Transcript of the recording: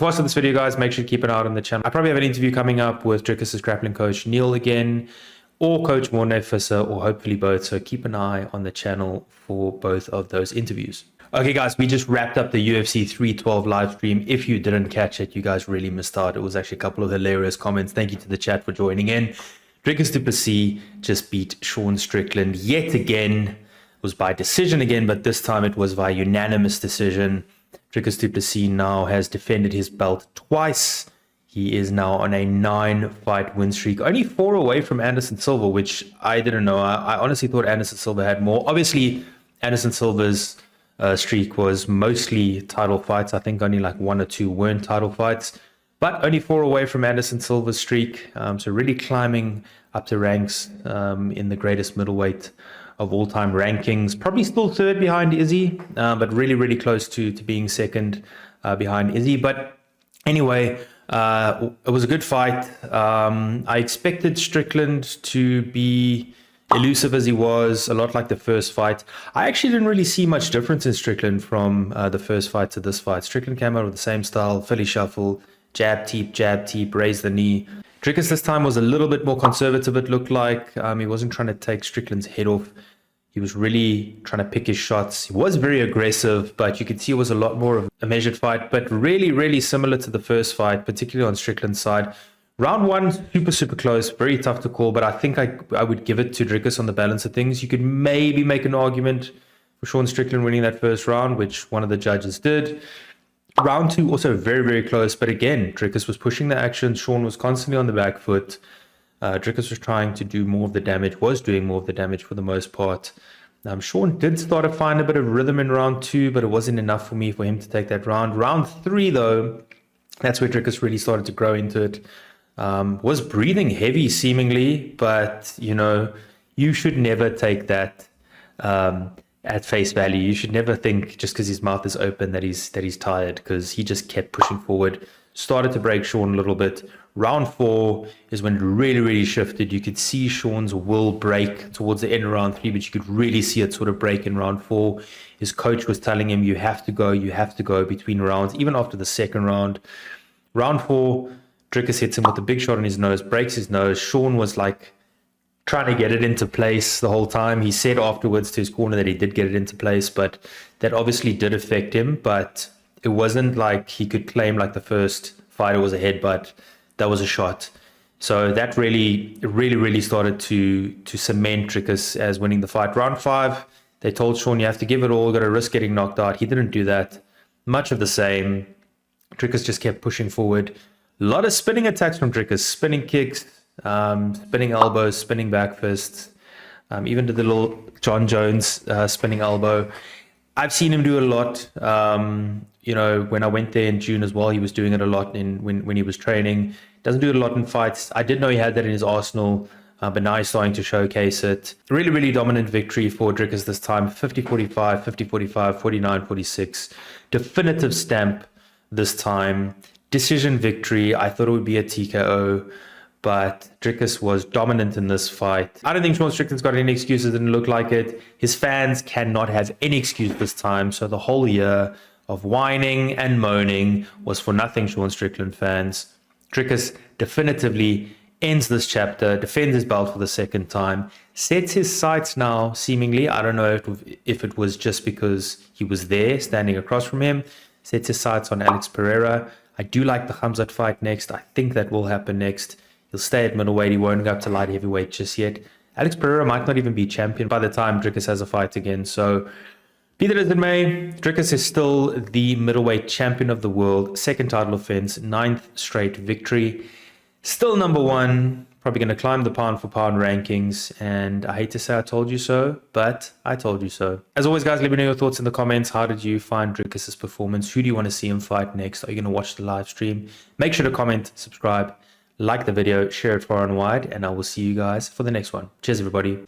before I start this video, guys, make sure to keep an eye out on the channel. I probably have an interview coming up with Dricus' grappling coach, Neil, again, or Coach Morne Visser, or hopefully both. So keep an eye on the channel for both of those interviews. Okay, guys, we just wrapped up the UFC 312 live stream. If you didn't catch it, you guys really missed out. It was actually a couple of hilarious comments. Thank you to the chat for joining in. Dricus du Plessis just beat Sean Strickland yet again. It was by decision again, but this time it was by unanimous decision. Dricus du Plessis now has defended his belt twice. He is now on a 9-fight win streak, only 4 away from Anderson Silva, which I didn't know. I honestly thought Anderson Silva had more. Obviously, Anderson Silva's streak was mostly title fights. I think only like 1 or 2 weren't title fights, but only 4 away from Anderson Silva's streak. So really climbing up the ranks in the greatest middleweight of all-time rankings. Probably still 3rd behind Izzy, but really, really close to being 2nd behind Izzy. But anyway, it was a good fight. I expected Strickland to be elusive as he was, a lot like the first fight. I actually didn't really see much difference in Strickland from the first fight to this fight. Strickland came out with the same style, Philly shuffle, jab, teep, raise the knee. Dricus this time was a little bit more conservative, it looked like. He wasn't trying to take Strickland's head off. He was really trying to pick his shots. He was very aggressive, but you could see it was a lot more of a measured fight, but really, really similar to the first fight, particularly on Strickland's side. Round 1, super close, very tough to call, but I think I would give it to Dricus on the balance of things. You could maybe make an argument for Sean Strickland winning that first round, which one of the judges did. Round 2, also very, very close. But again, Dricus was pushing the action. Sean was constantly on the back foot. Dricus was trying to do more of the damage, was doing more of the damage for the most part. Sean did start to find a bit of rhythm in round 2, but it wasn't enough for me for him to take that round. Round 3, though, that's where Dricus really started to grow into it. Was breathing heavy seemingly, but, you know, you should never take that at face value. You should never think just because his mouth is open that he's tired, because he just kept pushing forward, started to break Sean a little bit. Round 4 is when it really, really shifted. You could see Sean's will break towards the end of round 3, but you could really see it sort of break in round 4. His coach was telling him, you have to go between rounds, even after the second round. Round 4, Dricus hits him with a big shot on his nose, breaks his nose. Sean was like trying to get it into place the whole time. He said afterwards to his corner that he did get it into place, but that obviously did affect him. But it wasn't like he could claim like the first fighter was a headbutt. That was a shot. So that really started to cement Dricus as winning the fight. Round 5, they told Sean, you have to give it all, got to risk getting knocked out. He didn't do that. Much of the same. Dricus just kept pushing forward. A lot of spinning attacks from Dricus, spinning kicks, spinning elbows, spinning back fists, even did the little John Jones spinning elbow. I've seen him do a lot. You know, when I went there in June as well, he was doing it a lot when he was training. Doesn't do it a lot in fights. I did know he had that in his arsenal, but now he's starting to showcase it. Really, really dominant victory for Dricus this time. 50-45, 50-45, 49-46. Definitive stamp this time. Decision victory. I thought it would be a TKO, but Dricus was dominant in this fight. I don't think Sean Strickland's got any excuses. Didn't look like it. His fans cannot have any excuse this time. So the whole year of whining and moaning was for nothing, Sean Strickland fans. Dricus definitively ends this chapter, defends his belt for the second time, sets his sights now, seemingly. I don't know if it was just because he was there, standing across from him. Sets his sights on Alex Perreira. I do like the Khamzat fight next. I think that will happen next. He'll stay at middleweight. He won't go up to light heavyweight just yet. Alex Perreira might not even be champion by the time Dricus has a fight again. So, be that as it may, Dricus is still the middleweight champion of the world. 2nd title offense, 9th straight victory. Still number 1. Probably going to climb the pound for pound rankings. And I hate to say I told you so, but I told you so. As always, guys, let me know your thoughts in the comments. How did you find Dricus' performance? Who do you want to see him fight next? Are you going to watch the live stream? Make sure to comment, subscribe, like the video, share it far and wide, and I will see you guys for the next one. Cheers, everybody.